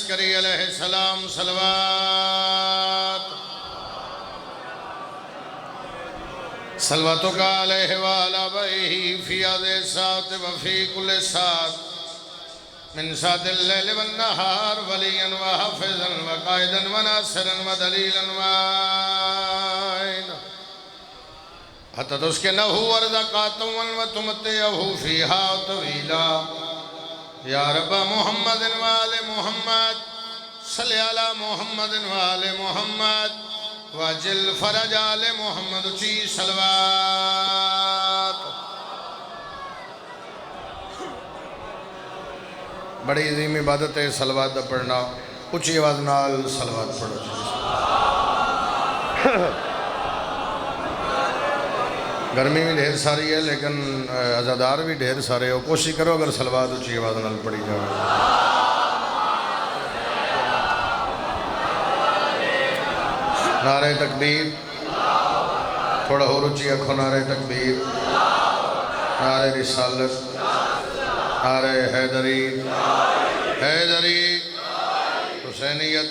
अस्करी अलैहिस्सलाम सलवात सलवातुका अलैहि व अला बैही फी आदे सात व फी कुल सात मिन सातिल लैल वन नहार वलियन व हाफिज़न व काइदन व नासिरन व दलीलन व हत्ता तुस्किनहु अर्ज़क़ातुम व तुमतिअहु फ़ीहा तवीला या रब मुहम्मदिन व आले मुहम्मद सल्लि अला मुहम्मदिन व आले मुहम्मद वजिल फरज आले मुहम्मद ची सलवात। बड़ी अजीम इबादत है सलवात दा पढ़ना। उच्ची आवाज़ नाल सलवात पढ़ो। गर्मी भी ढेर सारी है लेकिन अज़ादार भी ढेर सारे हो। कोशिश करो अगर सलवात उच्ची आवाज़ नाल पढ़ी जाए। नारे तकबीर, थोड़ा और ऊँची आँखों। नारे तकबीर, नारे रिसालत, नारे हैदरी, हैदरी, हुसैनियत,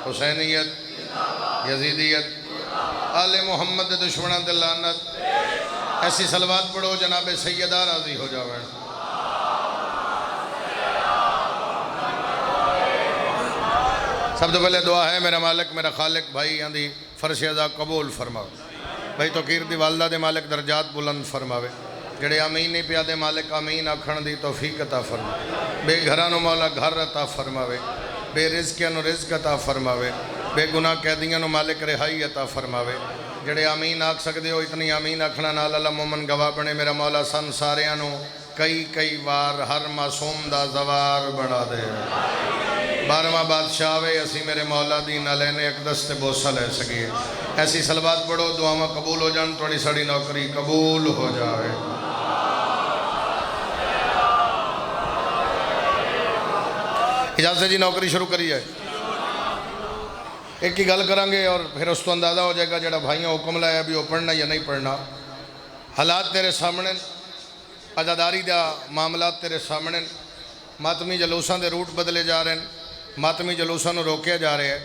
हुसैनियत, यजीदियत, आले मोहम्मद दुश्मन दे लानत। ऐसी सलवात पढ़ो जनाब सैयदा राजी हो जावे। सब तो पहले दुआ है मेरा मालिक मेरा खालिक भाई आंदी फर्श अदा कबूल फरमावे। भाई तौकीर दी वालदा दे मालिक दर्जात बुलंद फरमावे। जेड़े आमीन नहीं पिया दे मालिक आमीन आखण दी तौफीक अता फरमावे। बेघरां नूं मौला घर अता फरमावे। बेरिज़कियां नूं रिज़्क अता फरमावे। बेगुनाह कैदियां नूं मालिक रिहाई अता फरमावे। जेड़े आमीन आख सकदे हो इतनी आमीन आखना नाल अल्लाह मोमन गवाह बने। मेरा मौला सन सारियां नूं कई कई बार हर मासूम दा ज़वार बना दे। 12वां बादशाह आवे असी मेरे मौला दी ना लेने अकदस ते बोसा ले सके। ऐसी सलवात पढ़ो दुआवां कबूल हो जान। थोड़ी साड़ी नौकरी कबूल हो जाए। इजाज़त जी नौकरी शुरू करी जाए। एक ही गल करांगे और फिर उस तो अंदाज़ा हो जाएगा जेड़ा भाइयों हुक्म लाया भी वो पढ़ना या नहीं पढ़ना। हालात तेरे सामने, आज़ादारी का मामला तेरे सामने। मातमी जलूसां के रूट बदले जा रहे हैं। मातमी जलूसां नूं रोकिया जा रहा है।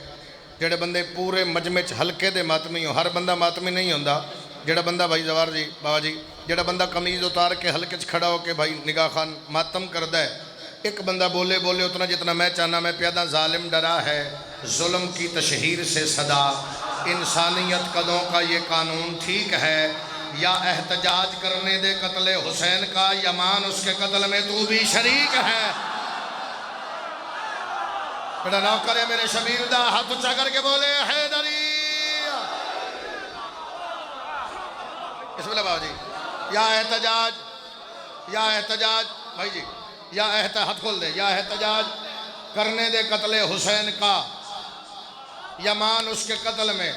जेड़े बंदे पूरे मजमे च हल्के दे मातमी हो, हर बंदा मातमी नहीं होंदा। जेड़ा बंदा भाई जवार जी बाबा जी जेड़ा बंदा कमीज़ उतार के हल्के च खड़ा होके भाई निगाह खान मातम करदा है। एक बंदा बोले बोले उतना जितना मैं चाहना। मैं प्यादा जालिम डरा है जुल्म की तशहीर से सदा। इंसानियत कदों का ये कानून ठीक है या एहतजाज करने दे कत्ले हुसैन का। यमान उसके कत्ल में तू भी शरीक है। बेटा नौकर है मेरे शबीर दा हाथ ऊंचा करके बोले हैदरी। बिस्मिल्लाह बाबा जी। या एहतजाज, या एहतजाज भाई जी, या हाथ खोल दे। या एहतजाज करने दे कत्ले हुसैन का। यमान उसके कत्ल में।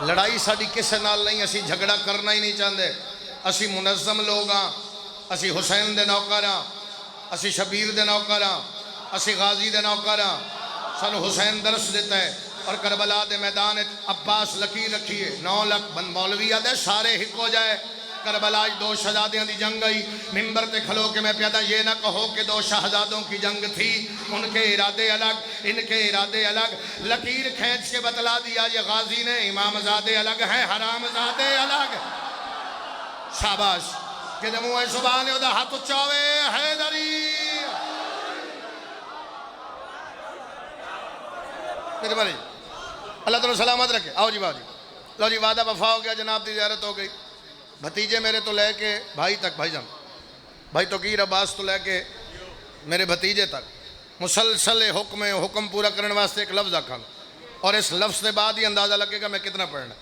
लड़ाई साड़ी किसी नाल नहीं। असी झगड़ा करना ही नहीं चाहते। असी मुनज़्ज़म लोग हाँ। असी हुसैन दे नौकर हाँ। असी शबीर दे नौकर हाँ। असी गाजी दे नौकर हाँ। सानू हुसैन दरस देता है। और करबला दे मैदान अब्बास लकीर रखिए 9 लाख बंद मौलवी आदे सारे हिक हो जाए। करबला 2 शहजादियों की जंग आई। मिंबर ते खलो के मैं प्यादा ये ना कहो कि 2 शहजादों की जंग थी। उनके इरादे अलग, इनके इरादे अलग। लकीर खींच के बतला दिया ये गाजी ने इमामजादे अलग हैं, हरामजादे अलग। शाबाश कि मुँह सुबह ने उदा हाथ उच्चा होवे हैदरी। मेरे भाई अल्लाह तुम सलामत रखे। आओ जी बाबू जी। लो जी वादा वफा हो गया। जनाब की ज़ियारत हो गई। भतीजे मेरे तो लेके भाई तक भाईजान भाई तौकीर अब्बास तो लेके मेरे भतीजे तक मुसलसल हुक्म पूरा करने वास्ते एक लफ्ज़ आखा। और इस लफ्ज़ के बाद ही अंदाज़ा लगेगा मैं कितना पढ़ना।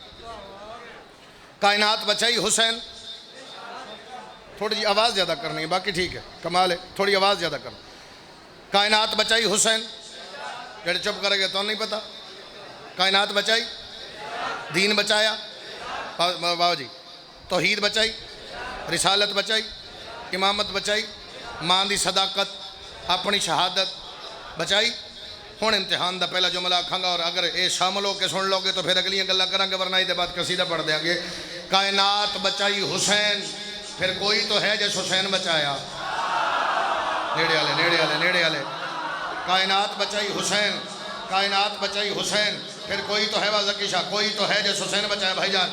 कायनात बचाई हुसैन। थोड़ी जी आवाज़ ज़्यादा करनी है बाकी ठीक है कमाल है। थोड़ी आवाज़ ज़्यादा करनी। कायनात बचाई हुसैन। जेड़े चुप करेंगे तो नहीं पता। कायनात बचाई, दीन बचाया बाबा जी। तौहीद बचाई, रिसालत बचाई, इमामत बचाई, मां दी सदाकत, अपनी शहादत बचाई। हुण इम्तिहान का पहला जुमला आखांगा और अगर ये शामिल होकर सुन लोगे तो फिर अगलियां गल्लां करांगे, वरना इसके बाद कसीदा पढ़ देंगे। कायनात बचाई हुसैन, फिर कोई तो है जिस हुसैन बचाया। नेड़े वाले नेड़े वाले नेड़े वाले कायनात बचाई हुसैन, कायनात बचाई हुसैन। फिर कोई तो है वाज़कीशा, कोई तो है जिस हुसैन बचाया भाईजान,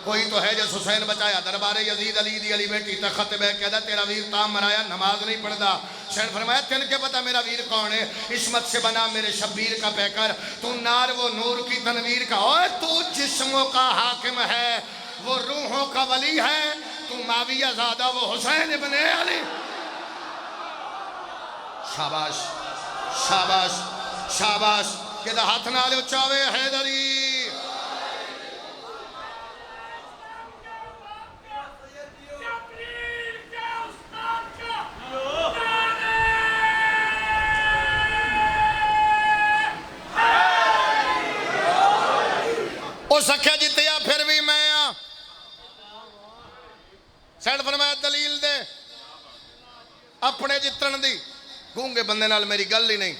कोई तो है जिस हुसैन बचाया। दरबार यजीद अली दी अली बेटी तखत बह कहदा तेरा वीर ताम मराया नमाज नहीं पढ़दा। हुसैन फरमाया तिन के पता मेरा वीर कौन है, इस्मत से बना मेरे शब्बीर का पैकर, तू नार वो नूर की तनवीर का, ओए तू जिस्मों का हाकिम है वो रूहों का वली है, तू माविया ज़ादा वो हुसैन इब्ने अली। शाबाश शाबाश शाबाश, कहदा हाथ नाल उचावे हैदरी। उस आख्या जितया फिर भी मैं आ। सैड फरमाया दलील दे अपने जितन दी, गूंगे बंदे नाल मेरी गल ही नहीं,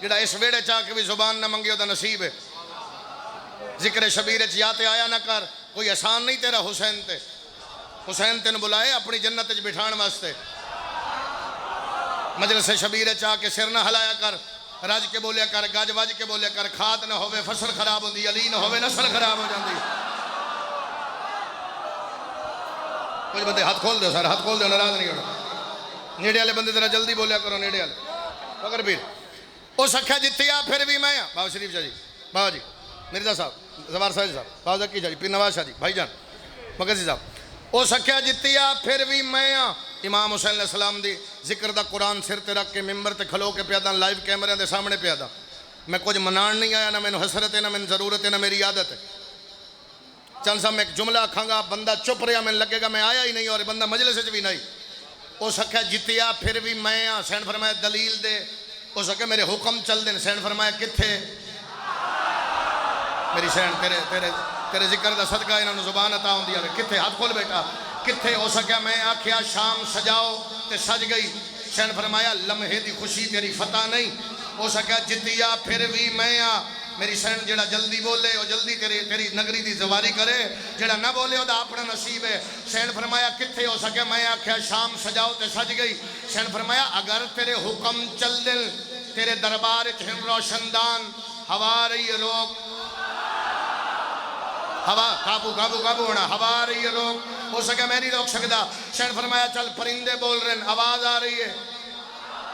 जिहड़ा इस वेड़े चा के भी जुबान ना मंगे ओदा नसीब है। जिक्र शबीर च या ते आया ना कर, कोई आसान नहीं तेरा हुसैन ते। हुसैन तेन बुलाए अपनी जन्नत च बिठाण वास्ते, मजलिस शबीर च आके सिर ना हिलाया कर, रज के बोलिया कर, गज वज के बोलिया कर, खाद ना होवे फसल खराब होंदी, अली ना होवे नस्ल खराब हो जाती। कुछ बंदे हाथ खोल दो सर, हाथ खोल दो, नाराज नहीं होना। नेड़े वाले बंदे जरा जल्दी बोलिया करो, नेड़े वाले मगर भी उस अख्या जितिया फिर भी मैं। बाबा शरीफ शाह जी, बाबा जी मिर्जा साहब, जवार साहब साहब, बाबा जक्की शाह जी, पीर नवाज शाह जी, भाईजान मगर जी साहब, उस अख्या जितिया फिर भी मैं। इमाम हुसैन अलैहिस्सलाम दी जिक्र दा कुरान सिर ते रख के मिंबर ते खलो के प्यादा, लाइव कैमरे दे सामने प्यादा। मैं कुछ मनाण नहीं आया, ना मैनू हसरत है, ना मैनू जरूरत है, ना मेरी आदत है। चंद साहब मैं एक जुमला आखांगा, बंदा चुप रहा, मैंने लगेगा मैं आया ही नहीं और बंदा मजलिस भी नहीं। उस अख्या जितिया फिर भी मैं। हुसैन फरमाया दलील दे। उस अख्या मेरे हुक्म चल देन। हुसैन फरमाया किथे मेरी सैन तेरे तेरे तेरे जिक्र दा सदका इन्होंने जुबान अता होंदी है, किथे हाथ खोल बेटा किथे। हो सकिया मैं आख्या शाम सजाओ ते सज गई। हुसैन फरमाया लम्हे दी खुशी तेरी फतह नहीं। हो सकिया जितिया फिर भी मैं आ। मेरी सैन जेड़ा जल्दी बोले वो जल्दी तेरी तेरी नगरी दी जवारी करे, जेड़ा ना बोले ओदा अपना नसीब है। हुसैन फरमाया किथे। हो सकिया मैं आख्या शाम सजाओ ते सज गई। हुसैन फरमाया अगर तेरे हुक्म चल दिल तेरे दरबार च हिम रोशनदान, हवा रही है रोक, हवा काबू काबू काबू होना, हवा आ रही है रोक। हो सके मैं नहीं रोक सकता। हुसैन फरमाया चल परिंदे बोल रहे हैं, आवाज आ रही है,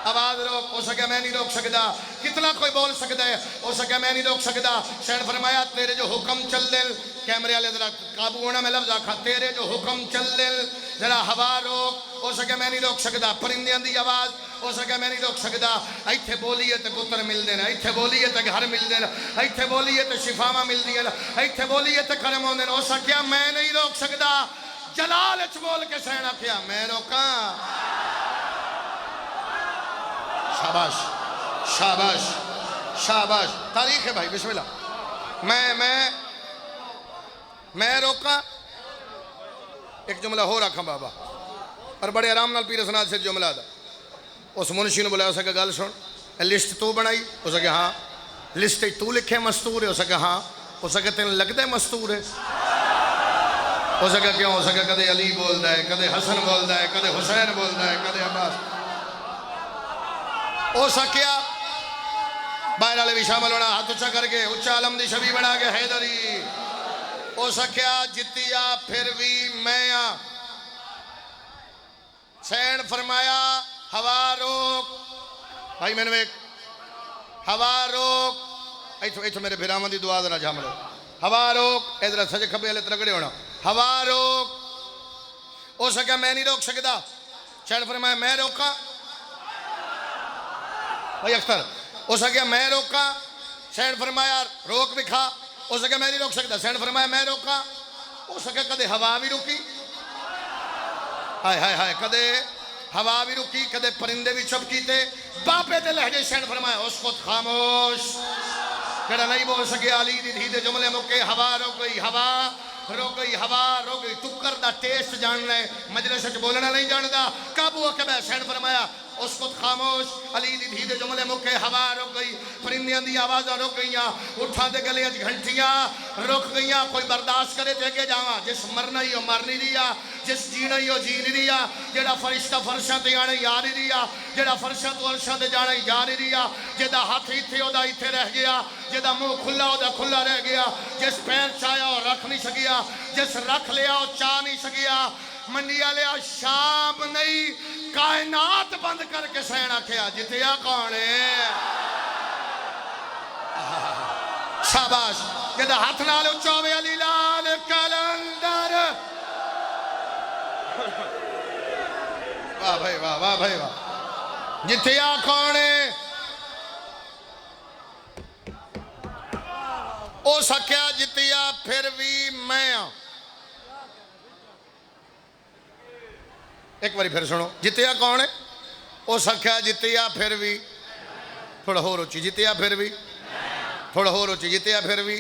आवाज रोक। हो सके मैं नहीं रोक सकता। कितना कोई बोल सकता है, हो सके मैं नहीं रोक सकता। हुसैन फरमाया तेरे जो हुक्म चल दिल, कैमरे वाले जरा काबू होना, मैं लफ्ज आखा, तेरे जो हुक्म चल दिल जरा हवा रोक। हो सके मैं नहीं रोक सकता। परिंदियां दी आवाज हो सके मैं नहीं रोक सकता। इत्थे बोलीए तो पुत्र मिलते हैं, इत्थे बोलीए तो घर मिलते हैं, इत्थे बोलीए तो शिफावां मिलती हैं, इत्थे बोलीए तो कर्म आते हैं। हो सकिया मैं नहीं रोक सकता। जलाल च बोल के सैन आख्या मैं रोका। शाबाश शाबाश शाबाश, तारीख है भाई, बिस्मिल्लाह। मैं रोका। एक जुमला हो रखा बाबा, और बड़े आराम नाल पीर सनाद से जुमला दा। उस मुंशी ने बुलाया, सके गल सुन, लिस्ट तू बनाई? हो सके हाँ। लिस्ट तू लिखे मस्तूर है? हो सके हाँ। हो सके तेन लगता है मस्तूर है? हो सके क्यों? हो सके कदे अली बोलता है, कदे हसन बोलता है, कदे हुसैन बोलता है, कदे अब्बास। हो सकिया बाहर वाले भी शामिल होना, हाथ उच्चा करके उच्चा आलम दी छवि बना के हैदरी। हो सकिया जितिया फिर भी मैं आ। सैन फरमाया हवा रोक। भाई मैंने एक हवा रोक। इथो इथो मेरे बिरावां दी दुआ ना झाम लो। हवा रोक। इधर सजे खब्बे वाले तगड़े होना। हवा रोक। हो सके मैं नहीं रोक सकता। सैन फरमाया मैं रोका। भाई अख्तर हो सके मैं रोका। सैन फरमाया रोक भी खा। हो सके मैं नहीं रोक सकता। सैन फरमाया मैं रोका। हो सके कदे हवा भी रुकी, हाय हाय हाय, कदे हवा भी रुकी, कदे परिंदे भी चुप कीते। बापे ते लहजे सैन फरमाया उसको खामोश, कड़ा नहीं बोल सके। अली दी धी दे जुमले मुके। हवा रुक गई, हवा रुक गई, हवा रुक गई। टुक्कर दा टेस्ट जानना है, मजलिस च बोलना नहीं जानता। काबू आके मैं सैन फरमाया उसको खामोश अली दी धी दे जुमले मुके हवा रुक गई परिंदियां दी आवाज़ां रुक गईयां उठा दे गले च घंटियां रुक गईयां कोई बर्दाश्त करे ते अगे जावा जिस मरना ही ओ मर नहीं दिया जिस जीना ही ओ जी नहीं दिया जेड़ा फरिश्ता फरशां ते आने ही आ नहीं दिया जेड़ा फरशां तो अरशां ते जाना ही जा नहीं दिया जेदा हाथ इत्थे ओदा इत्थे रह गया जेदा मुंह खुला ओदा खुला रह गया जिस पैर चाया ओ रख नहीं सकिया जिस रख लिया ओ चा नहीं सकिया मंडी वाले शाम नहीं कायनात बंद करके सहना आख्या जितया कौन है शाबाश जेदा हाथ नाल उच्चा होवे अली लाल कलंदर वाह भाई वाह वाह भाई वाह जितया कौन है ओ सख्या जितिया फिर भी मैं एक बारी फिर सुनो जितिया कौन है ओ सख्या जितिया फिर भी थोड़ा होर उच्ची जितिया फिर भी थोड़ा होर उच्ची जितिया फिर भी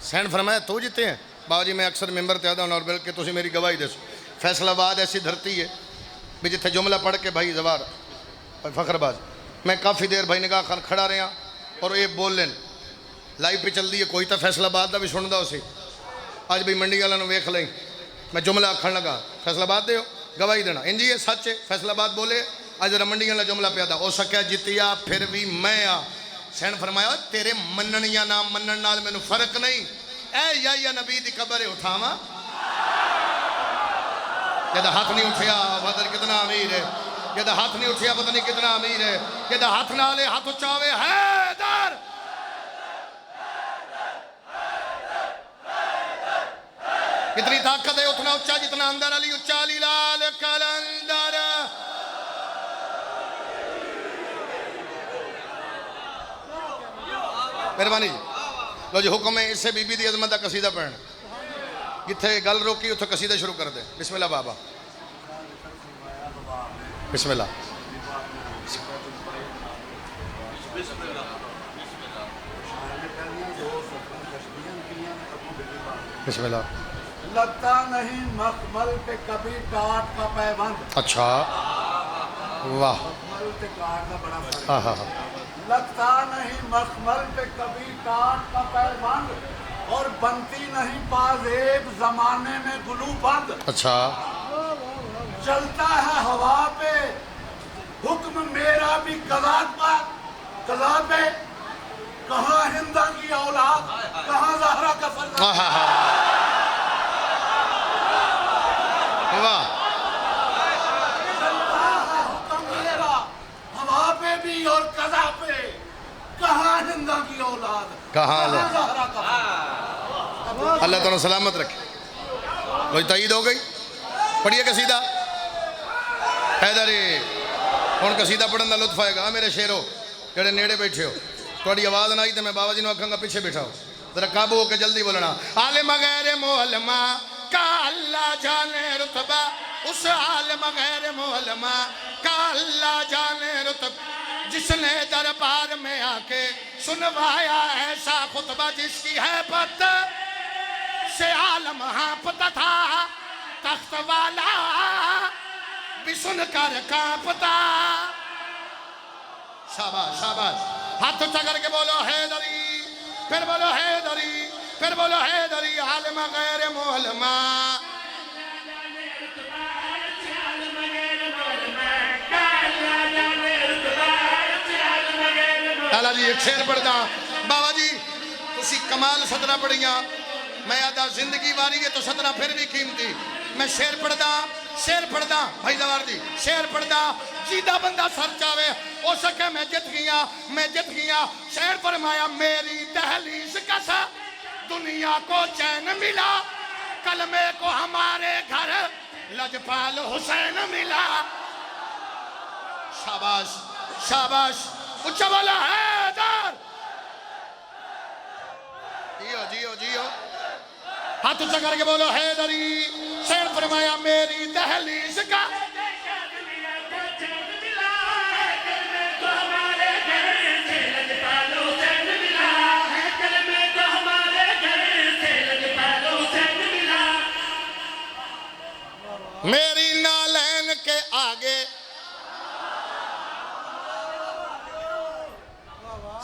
सैन फरमाया तू जिते हैं बाबा जी मैं अक्सर मेंबर ते आता हूँ और बल्कि तुम मेरी गवाही दसो फैसलाबाद ऐसी धरती है भी जिथे जुमला पढ़ के भाई जवार फखरबाज मैं काफ़ी देर भाई निगाह खान खड़ा रहा और ये बोल लें लाइव पे चल दी है कोई तो फैसलाबाद का भी सुनता उसे अज भी मंडी वालों वेख लें मैं जुमला आखन लगा फैसलाबाद दे गवाही देना इंजी है सच है फैसलाबाद बोले अज जरा मंडी वाला जुमला प्यादा हो सकिया जितिया फिर भी मैं आ सैन फरमाया तेरे मनन या ना मनन नाल मैनू फर्क नहीं ऐ या नबी दी कबर उठावा जदा हाथ नहीं उठिया बदर कितना अमीर है जदा हाथ नहीं उठिया पता नहीं कितना अमीर है जदा हाथ नाले हाथ उचावे हैदर कितनी ताकत है उतना उच्चा जितना अंदर अली उच्चा अली लाल कलंदर मेहरबानी जी लो जी हुक्म है इससे बीबी दी अजमत का कसीदा पढ़ना जिथे गल रोकी उथे कसीदा शुरू कर दे बिस्मिल्लाह बाबा बिस्मिल्लाह बिस्मिल्लाह लगता नहीं मखमल पे कभी काट का पैबंद अच्छा वाह मखमल पे काट का बड़ा फर्क हाँ हाँ हाँ लगता नहीं मखमल पे कभी काट का पैबंद और बनती नहीं पाजेब जमाने में गुलू बंद अच्छा चलता है हवा पे हुक्म मेरा भी कज़ा पे कहाँ हिंदा की औलाद कहाँ ज़हरा का फर्ज हाँ हाँ हाँ वाह चलता है हुक्म मेरा हवा पे भी और कज़ा पे कहाँ हिंदा की औलाद कहाँ ले ज़हरा का अल्लाह ताला सलामत रखे कोई तईद हो गई पढ़िए कसीदा हैदरी हुण कसीदा पढ़न का लुत्फ आएगा मेरे शेरो जेड़े नेड़े बैठे हो थोड़ी आवाज़ ना आई तो मैं बाबा जी ने आखांगा पीछे बैठा हो जरा काबू होकर जल्दी बोलना आलिम गैर मोहलमा का अल्लाह जाने रुतबा उस आलिम गैर मोहलमा का अल्लाह जाने रुतबा जिसने दरबार में आके सुनवाया ऐसा खुतबा जिसकी है पत से आलम हाँपता था तख्त वाला भी सुनकर कांपता शाबाश शाबाश हाथ उठा करके बोलो हैदरी फिर बोलो हैदरी फिर बोलो हैदरी आलिम गैर मोहलमा लाला जी एक शेर पढ़दा बाबा जी तुसी कमाल सदरा पढ़िया मैं आदा जिंदगी वारी है तो सदरा फिर भी कीमती मैं शेर पढ़दा भाई जवार जी शेर पढ़दा जीदा बंदा सर चावे हो सके मैं जित गया शेर फरमाया मेरी दहलीज का सा दुनिया को चैन मिला कलमे को हमारे घर लजपाल हुसैन मिला शाबाश शाबाश उच्चा वाला हैदर जियो जियो जियो हाथ उच्चा करके बोलो हैदरी शेर फरमाया मेरी दहलीज का मेरी नालैन के आगे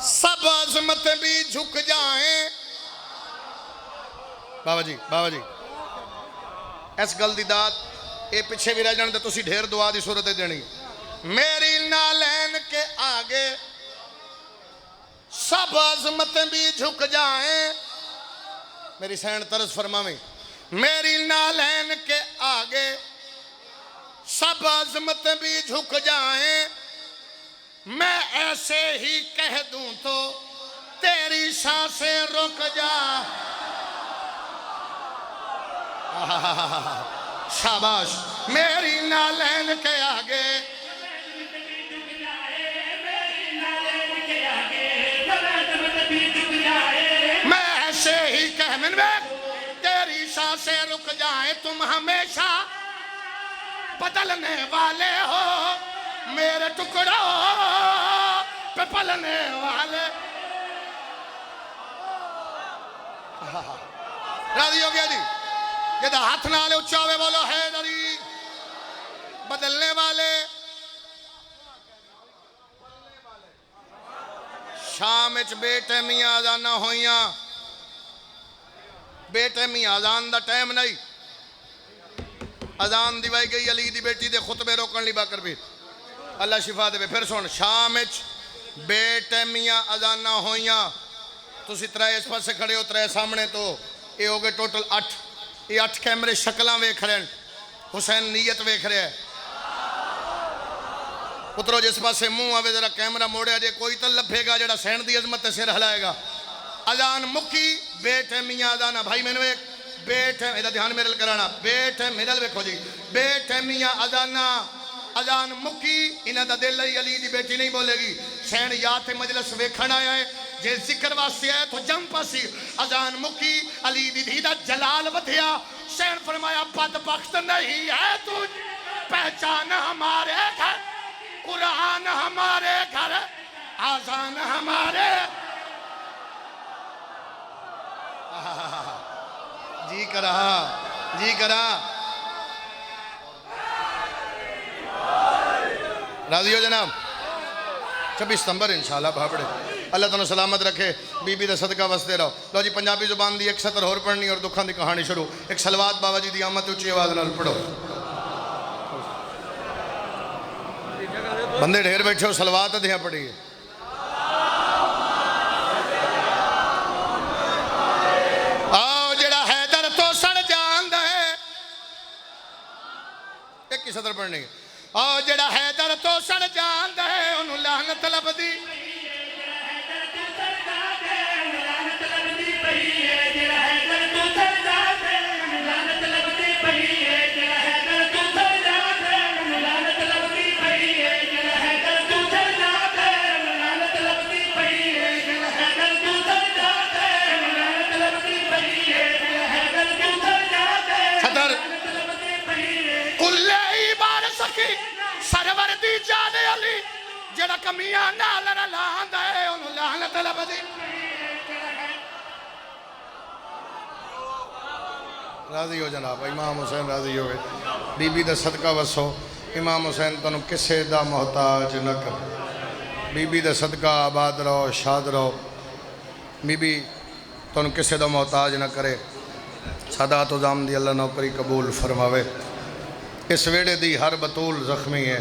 सब अजमतें भी झुक जाएं। बाबा जी इस गल दी दात ये पिछे भी रह जाने तो तुसी ढेर दुआ दी सूरत देनी। मेरी नालैन के आगे सब अजमतें भी झुक जाएं। मेरी सैन तरस फरमावी। मेरी नालैन के आगे सब अजमतें भी झुक जाएं। मैं ऐसे ही कह दूं तो तेरी सांसें रुक जा। शाबाश। मेरी नालैन के आगे मैं ऐसे ही कह तेरी सांसें रुक जाए। तुम हमेशा बदलने वाले हो, मेरे टुकड़ों पे पलने वाले। राजी हो गया जी? ये हाथ नाले उच्चा हुए बोलो हैदरी। बदलने वाले। शाम बेटैमियां अजाना होइयां। बेटैमियां अजान दा टाइम नहीं। अजान दिवाई गई अली दी बेटी दे खुतबे रोकन ली बाकर भी अल्लाह शिफा दे। फिर सुन, शाम बेटैमियां अजाना होइयां। तुसी त्रै इस पासे खड़े हो, त्रै सामने तो ये हो गए टोटल 8। ये 8 कैमरे शक्ल वेख रहे हैं। हुसैन नीयत वेख रहा है। पुत्रो जिस पासे मुंह आवे जरा कैमरा मोड़िया जे कोई तो लभेगा जरा सैन दी अजमत सिर हिलाएगा। अजान मुक्की बेटैमियां अजाना। भाई मैंने एक बेटैम ध्यान मेरे कराना। बेटैम मेरे वेखो जी। बेटैमियां अजाना। अजान मुक्की इन्हां दा दिल अली दी बेटी नहीं बोलेगी। सैन या थे मजलिस वेखण आया है, जे जिक्र वास्ते आया तो जम पासी। अजान मुक्की अली दी धी दा जलाल वधिया। सैन फरमाया बदबख्त नहीं है तू, पहचान हमारे घर, कुरान हमारे घर, आजान हमारे। जी करा जी करा। राजी हो जनाब? 26 सितंबर इंशाल्लाह भापड़े। अल्लाह तुहानू सलामत रखे, बीबी का सदका वसते रहो। लो जी पंजाबी जुबान की एक सतर होर पढ़नी और दुखों की कहानी शुरू। एक सलवात बाबा जी की आमद उच्ची आवाज नाल पढ़ो। बंदे ढेर बैठे हो, सलवात दिया पढ़ी है। आओ जेड़ा हैदर तो सड़ जांदा है। एक ही सतर पढ़नी है। आओ जेड़ा हैदर तो सड़ जांदा है, ओनू लानत लभदी। सरवर दी जाने अली जेड़ा कमियां नाल लांदा है, ओनू लानत लभदी। राजी हो जनाब? इमाम हुसैन राजी हो गए। बीबी दा सदका वसो। इमाम हुसैन तुहानू किसे दा मोहताज न कर। बीबी दा सदका आबाद रहो, शाद रहो। बीबी तुहानू किसे दा मोहताज न करे। सादा तो जाम दी अल्लाह नौकरी कबूल फरमावे। इस वेड़े दी हर बतूल जख्मी है।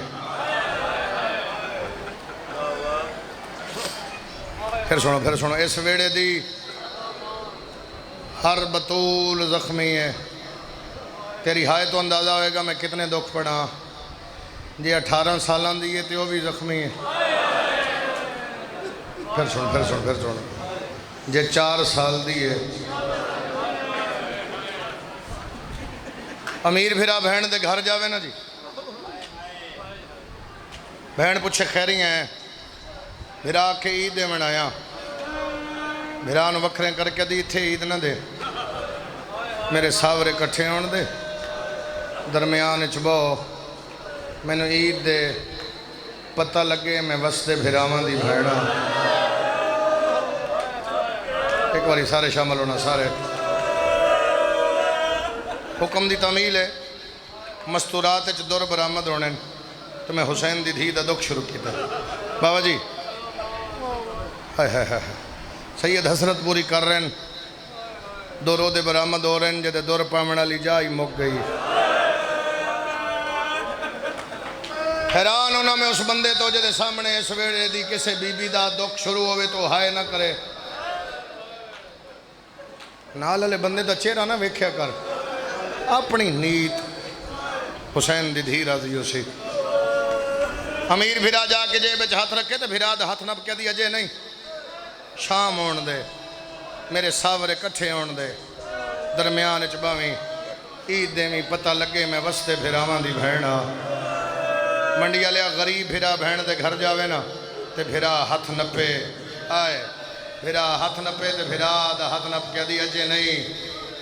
फिर सुनो इस वेड़े दी हर बतूल जख्मी है। तेरी हाय तो अंदाज़ा होएगा मैं कितने दुख पड़ा। जे 18 साल दी है तो वह भी जख्मी है। फिर सुन जे 4 साल दी है। अमीर फिरा बहन दे घर जावे ना जी, बहन पूछे खैरियाँ हैं। फिरा आके ईद दे मनाया। फिरा वखरे करके दी इत्थे ईद ना दे, मेरे सावरे कट्ठे होने दे, दरम्यान च बहो, मैनू ईद दे, पता लगे मैं वसते फिरावां दी भैन। एक बारी सारे शामिल होना। सारे हुक्म दी तमील है। मस्तूरात दुर बरामद होने तो मैं हुसैन दी धी दा दुख शुरू किया। बाबा जी हाय हाय हाय। सैयद हसरत पूरी कर रहे हैं, दो रोदे बरामद हो रहे हैं, जदे दुर पावण वाली जा ही मुक गई। हैरान होना मैं उस बंदे तो जदे सामने इस वेले दी किसी बीबी दा दुख शुरू होवे तो हाय ना करे। नाल वाले बंदे दा चेहरा ना वेख्या कर, अपनी नीत हुसैन दी धी राजी उसी। अमीर फिरा जाके जेब च हाथ रखे तो फिरा हाथ नप के दी अजे नहीं, शाम होने दे, मेरे सावरे कट्ठे होने दे, दरम्यान च बावी ईद देवी, पता लगे मैं वसते फिरावां दी भैन आ। मंडी वाले गरीब फिरा भैन दे घर जावे ना ते फिरा हथ नपे आए, फिरा हथ नपे तो फिरा दा हथ नप के दी अजे नहीं,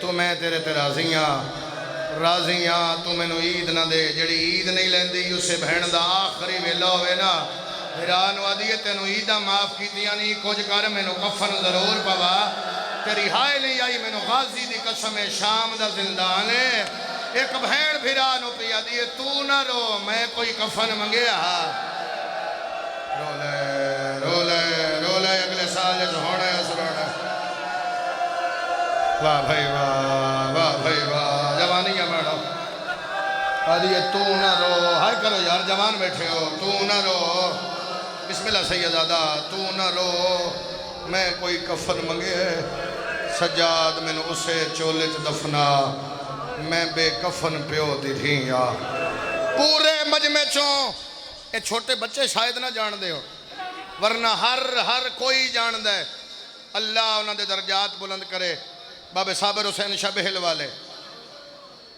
तू मैं तेरे ते राजी हाँ, तू मैनू ईद ना दे। जड़ी ईद नहीं लेंदी उसे बहन का आखिरी वेला होवे ना, फिरा आदि तेन ईदा माफ कीतियां नहीं, कुछ कर मैनू कफन जरूर पवा, तेरी हाय नहीं आई मैनू गाजी दी कसम है, शाम दा जिंदान है। एक बहन फिरा पिया दी, तू ना रो मैं कोई कफन मंगया, रोले रोले रोले अगले साल होना है सुना। वाह भाई वाह, वाह भाई वाह, जवानी है मैडम। अरे तू ना रो, हाय करो यार, जवान बैठे हो, तू ना रो, बिस्मिल्लाह सैयदादा, तू ना रो मैं कोई कफन मंगे, सजाद मैनू उसे चोले च दफना, मैं बेकफन प्यो दी थी या। पूरे मजमे चों ये छोटे बच्चे शायद ना जानते हो, वरना हर कोई जानता है। अल्लाह उन्होंने दर्जात बुलंद करे। बाबे साबिर हुसैन शबहिल वाले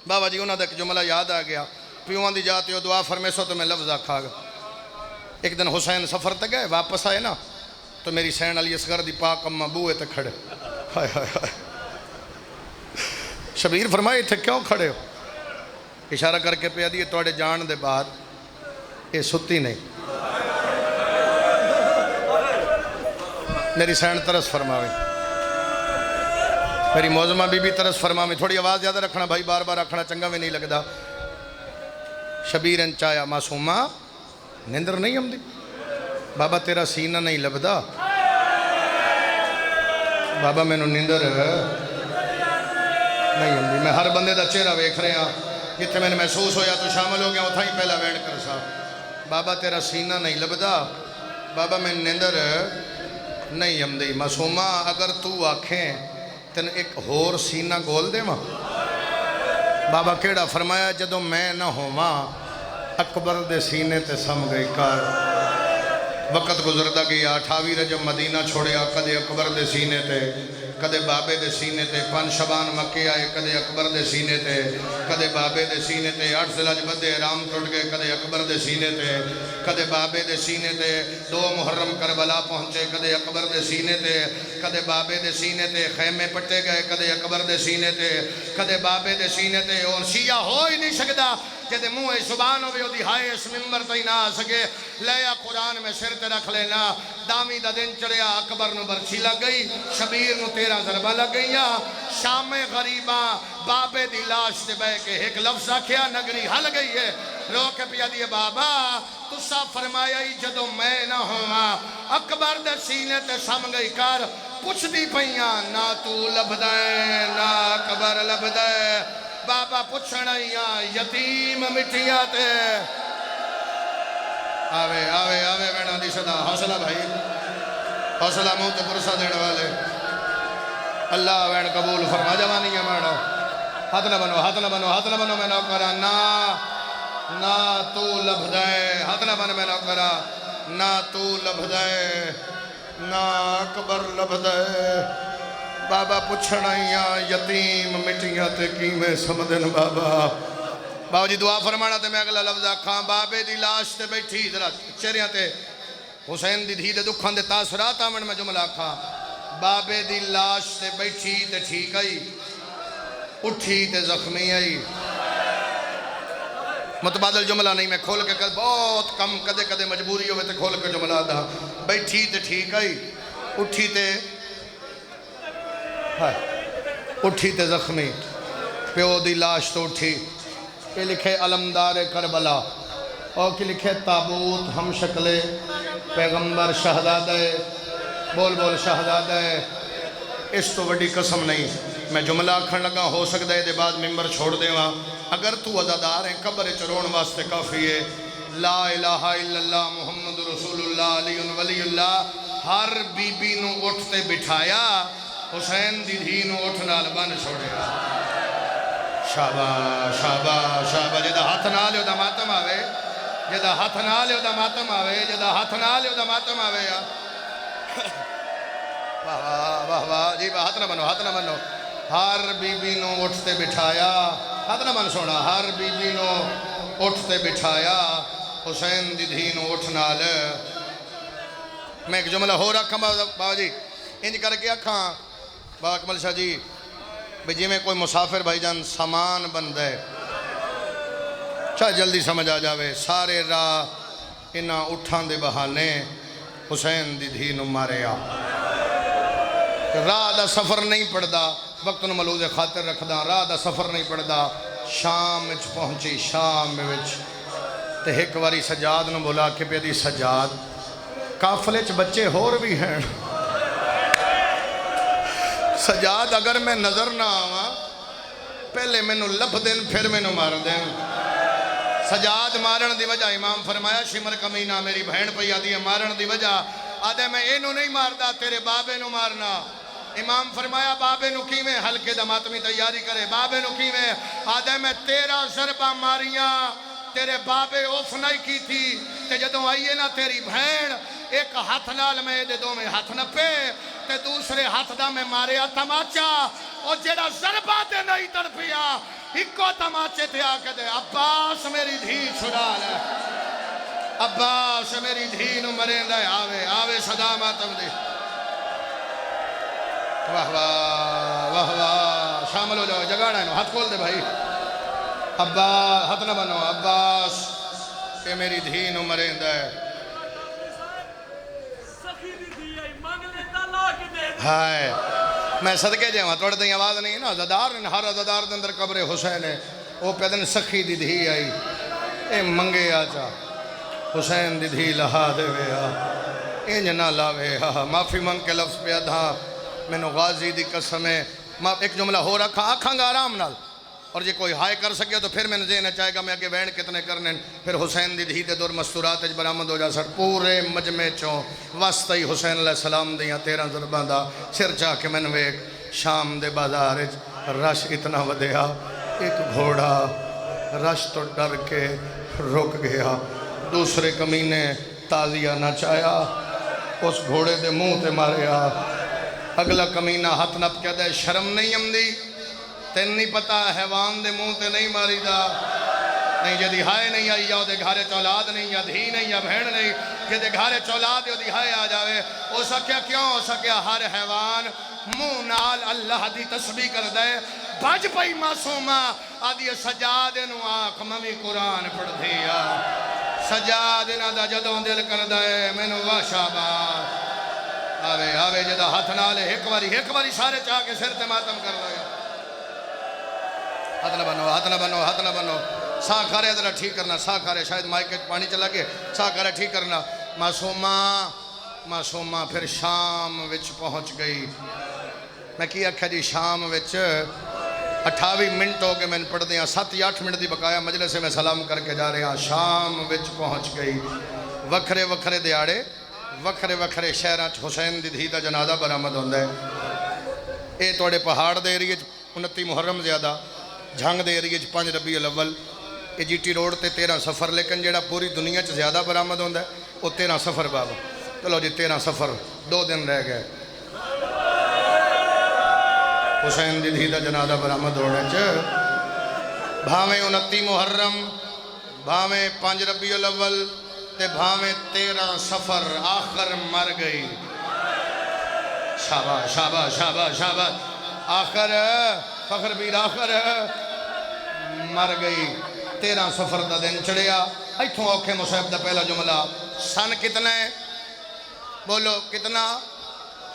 बाबा जी, उन्होंने एक जुमला याद आ गया, प्यों की जाते हो दुआ फरमेसो तो मैं लफ्ज़ आखागा। एक दिन हुसैन सफ़र तक गए, वापस आए ना तो मेरी सैन अली असगर दी पाक अम्मा बूहे तक खड़े। हाय हाय हाय, शबीर फरमाए इतने क्यों खड़े हो? इशारा करके पिया दी थोड़े जान दे बाद ये सुती नहीं। मेरी सैन तरस फरमावे, मेरी मौजमा बीबी तरस फरमावे। थोड़ी आवाज़ ज़्यादा रखना भाई, बार बार रखना चंगा भी नहीं लगता। शबीर चाया मासूमा निंदर नहीं आती, बाबा तेरा सीना नहीं लभदा, बाबा मैनू निंदर नहीं आती। मैं हर बंदे का चेहरा वेख रहा, जिथे मैंने महसूस होया तो शामिल हो गया, उथा ही पहला वैन कर सा। बाबा तेरा सीना नहीं लभदा, बाबा मैं निंदर नहीं आती। मासूमा अगर तू आखें तेन एक होर सीना गोल देवा। बाबा केड़ा फरमाया, जदों मैं ना होवां अकबर दे सीने ते सम गई कार। वक़्त गुजरदा गया, 28 रजब मदीना छोड़िया, कदे अकबर दे सीने ते, कदे बाबे दे सीने ते। 5 शबान मक्के आए, कदे अकबर दे सीने ते, कदे बाबे दे सीने ते। 8 ज़िलहज बदे राम टुट गए, कदे अकबर दे सीने ते, कदे बाबे दे सीने ते। 2 मुहर्रम करबला पहुँचे, कदे अकबर दे सीने ते, कदे बाबे दे सीने ते। खैमे पट्टे गए, कदे अकबर दे सीने ते, कदे बाबे दे सीने ते। और शिया हो ही नहीं सकता जदे मुँह जुबान हो हाय इस मिंबर तई ना आ सके। लिया कुरान में सिर ते रख लेना, दामी दा दिन चढ़िया, अकबर नूं बरछी लग गई, शबीर नूं 13 ज़रबा लग गई। शामे गरीबा बाबे दी लाश से बह के एक लफ्ज़ आख्या, नगरी हल गई है। रो के पिया दी, बाबा तुसा फरमाया ही जदों मैं ना होवा अकबर दे सीने ते सम गई कर। पुछदी पईयां ना तू लभदा ना अकबर लभदा। बाबा पुछण यतीम मिठिया ते आवे आवे आवे वेणा दी सदा। हौसला भाई, हौसला मुँह तो पुरसा देने वाले। अल्लाह वैन कबूल फरमा। जवानी है मैडो, हाथ न बनो, हाथ न बनो, हाथ न बनो। मैं नौकरा ना ना तू लभदाए, हाथ न बन मैं नौकरा ना तू लभदाए ना अकबर लभदाए। बाबा पुछना यतीम मिटिया ते की मैं समझन। बाबा जी दुआ फरमाना ते मैं अगला लफ्ज़ आखा। बाबे दी लाश ते बैठी, जरा चेहरिया ते हुसैन दी धी दे दुखां दे तासरात आवन। मैं जुमला आखा, बाबे दी लाश ते बैठी ते ठीक आई, उठी ते जख्मी आई। मुतबादल जुमला नहीं, मैं खोल के कर बहुत कम, कदे कदे मजबूरी होवे ते खोल के जुमला दा। बैठी ते ठीक आई, उठी ते उठी ते जख्मी। प्यो दी लाश तो उठी। ये लिखे अलमदार करबला, और कि लिखे ताबूत हम शक्ले पैगंबर शहदादे बोल बोल शहजादा है। इस तो वड्डी कसम नहीं। मैं जुमला आखन लगा, हो सकता है ये बाद मिंबर छोड़ देवा। अगर तू अजादार है कब्र च रोण वास्ते काफ़ी है। ला इलाहा इल्लल्लाह मुहम्मद रसूलुल्लाह अली वलीउल्लाह। हर बीबी नू उठ ते बिठाया, हुसैन दी धी नू उठ नाल बन छोड़िया। शाबाश शाबाश शाबाश। जिहदा हथ नाल ओदा मातम आवे, जिहदा हथ नाल ओदा मातम आवे, जिहदा हथ नाल ओदा मातम आवे। वाह वाह वाह वाह जी वाह। हाथ ना बनो, हाथ ना बनो। हर बीबी नू उठते बिठाया, हाथ ना बन सोना। हर बीबी नू उठते बिठाया, हुसैन दी धी नू उठ नाल। मैं एक जुमला हो रखा बाबा जी, इंज करके आखा बाबा कमल शाह जी भी जिमें कोई मुसाफिर भाईजान सामान बनता है, चाहे जल्दी समझ आ जाए। सारे राह इन्हां उठां दे बहाने हुसैन दी धी नू मारिया। राह दा सफ़र नहीं पड़ता, वक्त नूं मलूज़े खातिर रखदा। राह दा सफ़र नहीं पड़ता। शाम विच पहुंची, शाम विच ते एक बारी सजाद नूं बुला के पे दी सजाद काफले च बच्चे होर भी हैं। सजाद अगर मैं नज़र ना आवा पहले मैनू लभ देन फिर मैनू मार देन। सजाद मारन दी वजह इमाम फरमाया शिमर कमीना मेरी बहन पई आदि है मारन दी वजह आदे मैं इनू नहीं मारदा तेरे बाबे नू मारना। इमाम फरमाया बाबे नू किवें? हल्के दा मातमी तैयारी करे। बाबे नू किवें? आदे मैं 13 ज़रबा मारियां तेरे बाबे उफ नहीं की थी ते जदों आईए ना तेरी बहन एक हाथ नाल मैं दे दोवें हाथ नपे ते दूसरे हाथ दा मैं मारिया तमाचा और जेड़ा ज़रबा ते नहीं तड़पिया इको तमाचे ते आके दे अब्बास मेरी धी छुड़ा ले। अब्बास मेरी धी नू मरेंदा आवे आवे सदा मातम दे। वाह वाह वाह वाह। शामिल हो जाओ, जगाना है, हाथ खोल दे भाई। अब्बास हाथ ना बनो। अब्बास ये मेरी धी नू मरेंदा है। हाय मैं सदके जावा थोड़े दी आवाज़ नहीं ना। अज़ादार ने हर अज़ादार के अंदर कब्रे हुसैन है। वो पैदन सखी दी धी आई ए मंगे आचा हुसैन दी धी लहा देवे इंज ना लावे। माफ़ी मंग के लफ्ज़ पे अधा मैनू गाजी दी कसम है। एक जुमला हो रखा आखांगा आराम नाल और जे कोई हाय कर सके तो फिर मैंने जेना चाहेगा मैं अगे वैन कितने करने। फिर हुसैन दी धी दे दुर मस्तूरात बरामद हो जा सर। पूरे मजमे चों वास्ता ही हुसैन अलैहि सलाम दियां 13 ज़रबां दा सिर चाह के मैंने वेख। शाम दे बाजार रश इतना वधिया एक घोड़ा रश तो डर के रुक गया। दूसरे कमीने ताजिया नचाया उस घोड़े दे मुँह ते मारिया। अगला कमीना हाथ नप के दे शर्म नहीं आंदी तेन नहीं पता हैवान दे मुँह ते नहीं मारीदा। नहीं जदी हाय नहीं आई या घरे चौलाद नहीं या धी नहीं या बहन नहीं कि घरे चौलाद ओदी हाय आ जाए। हो सकिया क्यों हो सकिया? हर हैवान मुँह नाल अल्लाह दी तस्बीह कर दे। बज पई मासूमा आदि सजाद नू आख मैं कुरान पढ़दी आ। सजाद इन्हां दा जदों दिल करदा है मैनू वाह शाबाश आवे आवे जदा हाथ नाल एक बारी सारे चाह के सिर ते मातम कर लगे। हाथ ना बनो हाथ ना बनो हाथ ना बनो। साह खारे जरा ठीक करना साह खारे शायद माइक पानी चला के साह खारे ठीक करना। मासूमा मासूमा फिर शाम विच पहुँच गई। मैं की आख्या जी शाम विच 28 मिनट हो गए मैंने पढ़दे 7 या 8 मिनट की बकाया मजलिस से मैं सलाम करके जा रहा। शाम विच पहुँच गई। वखरे वखरे दिहाड़े वखरे वखरे शहरों हुसैन दी धी दा जनाजा बरामद होंदा है। ये थोड़े पहाड़ के एरिए 29 मुहर्रम ज़्यादा झंग के एरिए 5 रबीउल अव्वल ये GT रोड ते 13 सफ़र। लेकिन जोड़ा पूरी दुनिया ज़्यादा बरामद होंदा है वो 13 सफ़र बाबा। चलो जी 13 सफ़र 2 दिन रह गए हुसैन दी धी दा जनाजा बरामद होने च। भावें 29 मुहर्रम भावें 5 रबीउल अव्वल ते भावें 13 सफ़र आखिर मर गई। शाबाश शाबाश शाबाश शाबाश। आखिर फखर बीर आखिर मर गई। 13 सफ़र का दिन चढ़िया। इतों औखे मुसाहिब का पहला जुमला सन कितना है बोलो कितना?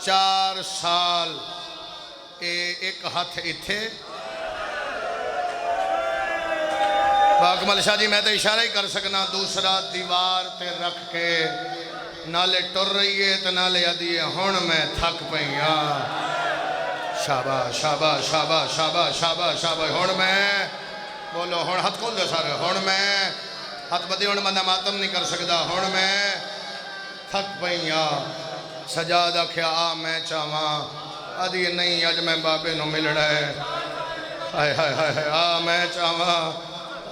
4 साल। एक हाथ इत्थे बाकमल शाह जी मैं तो इशारा ही कर सकना। दूसरा दीवार ते रख के नाले टुर रही है तो नाले आदि है हुण मैं थक पई हाँ। शाबाश शाबाश शाबाश शाबाश शाबाश शाबाश। हुण मैं बोलो हुण हथ खोल दे सारे। हुण मैं हथ बदी हुण बंदा मातम नहीं कर सकता। हुण मैं थक पई हाँ। सजाद आख्या आ मैं चाहवा आदि नहीं अज मैं बाबे नूं मिलना है। हाय हाय हाय हाय आ मैं चाहवा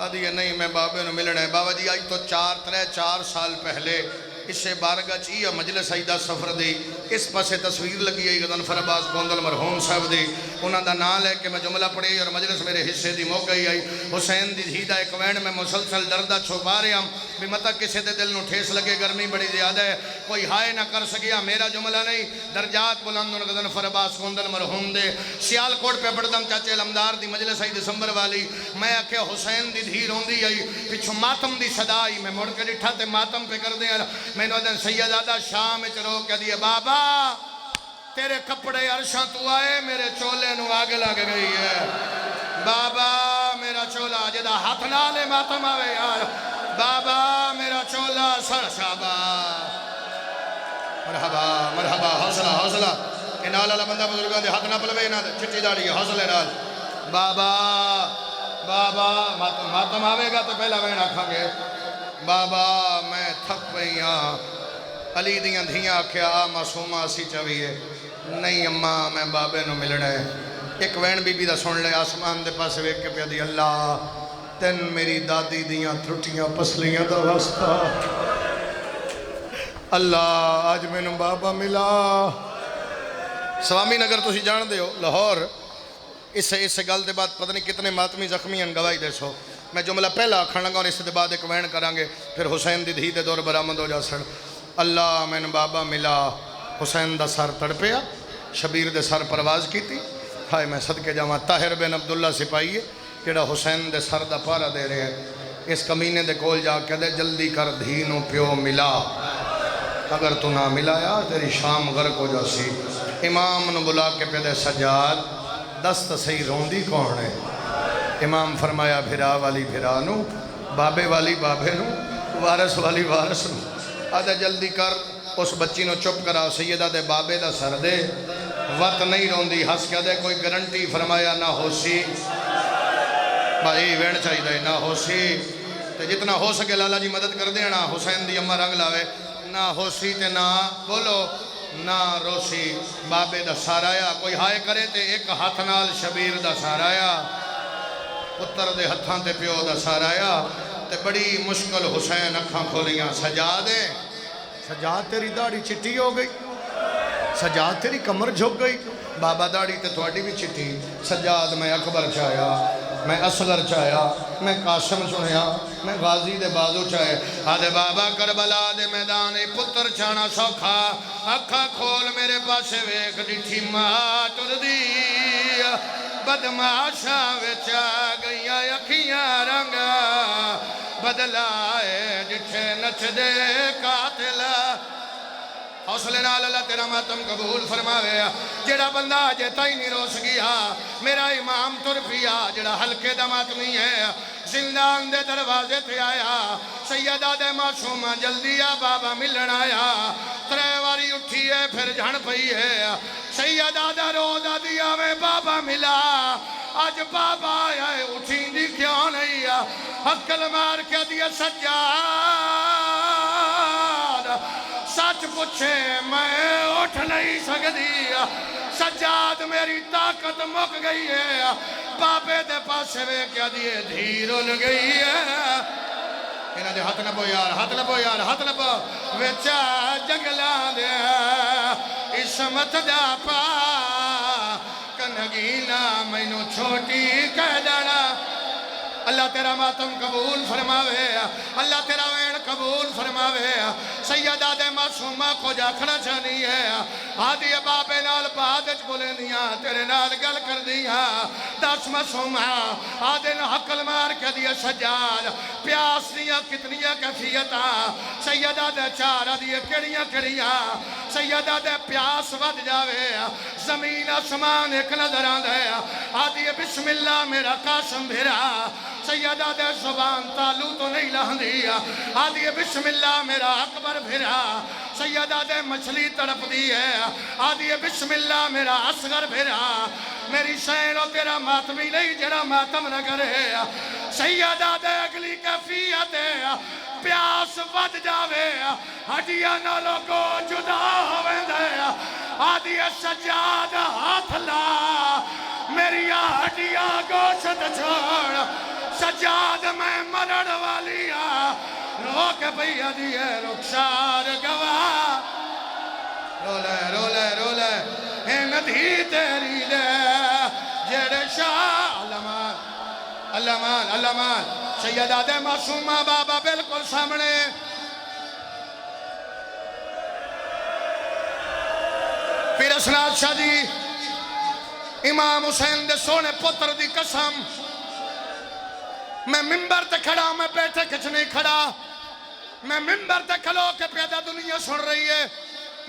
आदि नहीं मैं बाबे नूं मिलना है। बाबा जी अज तो 4 साल पहले इसे बारगाह च ही मजलिस आई दा सफर दी इस पासे तस्वीर लगी है गदनफर अब्बास गोंदल मरहूम साहब दी। उन्होंने नाम लैके मैं जुमला पढ़ी और मजलिस मेरे हिस्से की मुक गई आई। हुसैन दी धी दा एक वैन में मुसलसल डरदा छुपा रहा भी मत किसी के दिल में ठेस लगे। गर्मी बड़ी ज़्यादा है कोई हाय ना कर सकिया। मेरा जुमला नहीं दर्जात बुलंद गदनफर अब्बास गोंदल मरहूम दे सियालकोट पे पढ़दम चाचे लमदार दी मजलिस आई दिसंबर वाली। मैं आख्या हुसैन दी धी रोंदी आई पिछों मातम दी सदा आई। मैं मुड़ के डिठा तो मातम पे कर दे। मैंने उस दिन सैयदादा शाम च रो के दिए बाबा तेरे कपड़े अरशा तू आए मेरे चोले नू आग लग गई है। बाबा मेरा चोला जिदा हाथ ना ले मातम आवे यार। बाबा मेरा चोला सर शाबा मरहबा मरहबा हौसला हौसला। ये नाल वाला बंदा बुजुर्गों के हाथ ना पलवे ना चिट्टी दाड़ी हौसले नाल। बाबा बाबा मातम आवेगा तो पहला मैं आखांगे बाबा मैं थक पई हाँ। अली दियां धियां आख्या आ मासूमा असी चवीए नहीं अम्मा मैं बाबे नूं मिलना है। एक वैन बीबी दा सुन ले आसमान दे पास वेख के पिया दी अल्लाह तेन मेरी दादी दियां त्रुटियां पसलियां दा वास्ता अल्लाह अज मैनू बाबा मिला। स्वामी नगर तुसीं जानदे हो लाहौर इस गल के बाद पता नहीं कितने मातमी जख्मी हैं गवाही दसो। मैं जुमला पहला आखन लगा और इस बाद एक वैन करांगे फिर हुसैन दी धी दे दौर बरामद हो जा सन। अल्लाह मैनू बाबा मिला हुसैन दा सर तड़पिया शबीर दे सर परवाज की। हाय मैं सदके जावा ताहिर बिन अब्दुल्ला सिपाही है जोड़ा हुसैन दे सर दा पहरा दे रहे हैं। इस कमीने दे कोल जाके दे जल्दी कर धी नू प्यो मिला अगर तू ना मिलाया तेरी शाम गर्क हो जासी। इमाम नू बुला के पे दे सजाद दस्त सही रोंदी कौन है। इमाम फरमाया फिरा वाली फिरा नू बाबे वाली बाबे नू वारस वाली वारस नू। आदे जल्दी कर उस बच्ची नू चुप करा सैयदा दे बाबे दा सर दे वत नहीं रोंदी। हस के दे कोई गारंटी फरमाया ना होसी भाई वेण चाहिए ना होसी तो जितना हो सके लाला जी मदद कर देना। हुसैन दी अम्मा रंग लावे ना होसी ते ना बोलो ना रोसी। बाबे दा साराया कोई हाय करे ते एक हाथ नाल शबीर दा साराया पुत्र दे हत्थां ते प्यो दा साराया ते बड़ी मुश्किल हुसैन अखां खोलियां। सजा तेरी दाढ़ी चिट्टी हो गई सजा तेरी कमर झुक गई। बाबा दाढ़ी ते थोड़ी भी चिट्टी। सजाद मैं अकबर चाया मैं असगर चाया मैं कासम सुनिया मैं गाजी दे बाजू चाहे। आदे बाबा करबला दे मैदान पुत्र छाना सौखा अखा खोल मेरे पासे वेख डिठी मां टुरदी बदमाशा विच गई अखियां रंग बदलाए जिठे नचदे कातिल। हौसले नाल अल्लाह तेरा मातम कबूल फरमावे। जेड़ा बंदा अजे ताई नहीं रोस गया मेरा इमाम तुर पिया जेड़ा हल्के दा मातमी है जिंदान दे दरवाजे ते आया। सैयदा दे मासूम जल्दी आ बाबा मिलन आया। 3 बारी उठी है फिर झण पई है। सैयदा दा रोजा दिया में बाबा मिला अज बाबा आया उठींदी क्यों नहीं हक्कल मार के दिया सज्जाद सच पूछे मैं उठ नहीं सकती। सज्जाद मेरी ताकत मुक गई है। बाबे दे पासे वे क्या दिए धीर उल गई है। इन्हां दे हाथ न पो यार हाथ न पो यार हाथ न पो विच जंगलां दे इस्मत दा पा कनगीना मैनू छोटी कह देना। अल्लाह तेरा मातम कबूल फरमावे अल्लाह तेरा वैन कबूल फरमावे। सैयदा दे मासूमा को आखना चाहनी है आदि बाबे नाल बाद च बोलेंदियां तेरे नाल गल कर दियां। 10 मासूमा आदे ने हकल मार के दिया सज्जाद प्यास दियां कितनियां कैफियतां। सैयदा दे चार दिए केड़ियां केड़ियां। सैयदा दे प्यास वध जावे जमीन आसमान एक नजर आंदा है आदि बिस्मिल्लाह मेरा कासम भेरा। सैयदा दे जुबान तालू तो नहीं लहंदी आदि बिस्मिल्लाह मेरा अकबर फिरा। सैयदा दे मछली तड़पदी है, आदि है बिस्मिल्लाह मेरा असगर भेरा, मेरी शैन और तेरा मातमी नहीं जरा मातम न करे। सैयदा दे अगली कैफियत है, प्यास बद जावे, हड्डियां नालों को जुदा होवे दे, आदि है सज्जाद हाथ ला, मेरी हड्डियां गोश्त छोड़, सज्जाद मैं मरण वाली रो के भैया दिए रुखसार गवा, रोले रोले रोले हे नदी तेरी दे जेड़े शाह अल्लामान अल्लामान अल्लामान सैयदा दे मासूमा बाबा बिल्कुल सामने। फिर असनाद शाह जी इमाम हुसैन दे सोने पुत्र दी कसम, मैं मिंबर ते खड़ा, मैं बैठे किच नहीं खड़ा, मैं मिंबर ते खलो के पैदा दुनिया सुन रही है,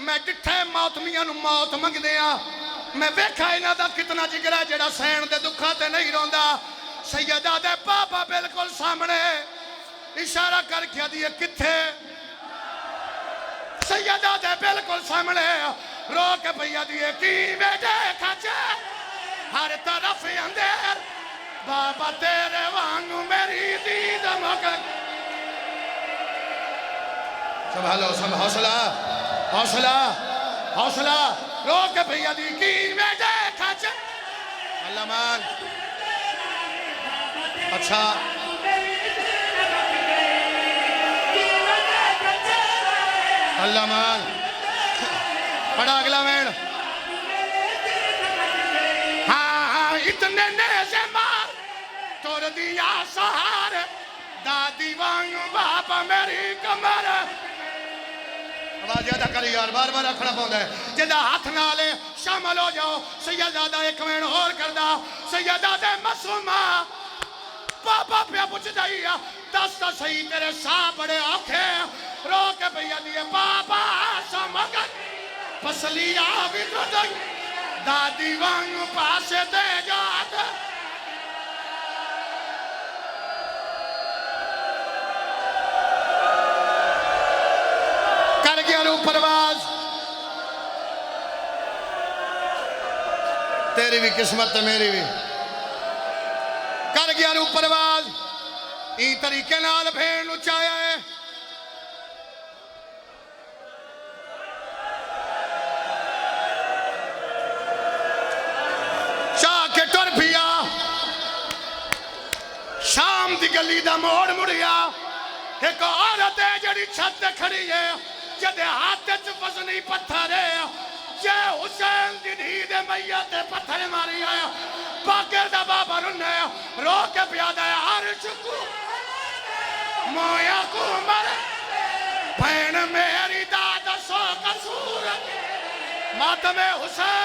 मैं डिठे मौतमियां नूं मौत मंगदे आ, मैं वेखा इन्हां दा कितना जिगरा जेड़ा सैन दे दुखां ते नहीं रोंदा। सैयदा दे पापा बिल्कुल सामने इशारा करके आदी किथे, सैयदा दे बिल्कुल सामने रो के भैया दी की बेटे खाचे हर तरफ अंधेर, बाबा तेरे वांगू मेरी दीद मगर। संभालो सब हौसला हौसला हौसला, रो के भैया दी की बेटे खाचे अल्लामान। अच्छा अल्लामान पढ़ा अगला वेण। हाँ इतने ने से मार तोड़ दिया सहार, दादी वांगू बाबा मेरी कमर। आवाज ज्यादा करी यार, बार बार रखना पौंदा है, जिदा हाथ नाले शामिल हो जाओ। सैयदा एक वेण होर करदा, सैयदा दे मासूमा पापा पे पूछ जाइया दस तो सही तेरे साह बड़े औखे, रो के भैया दिए पापा समगन पसलिया भी तो दादी वांगू पासे दे जात। कर गया रू परवाज, तेरी भी किस्मत है मेरी भी, कर गया रू परवाज। ई तरीके नाल भेड़ नूं चाया है, चाह के टुर पिया, शाम दी गली दा मोड़ मुड़िया, एक औरत है जड़ी छत ते खड़ी है, जदे हाथ च वजनी पत्थर है, जे हुसैन दी धी दे मैया ते पत्थर मारी आया, बाकर दा बाबा रुन्ने रो के प्यादा अर्श को मोया को मर, भैन मेरी दादा सो कसूर, मातमे हुसैन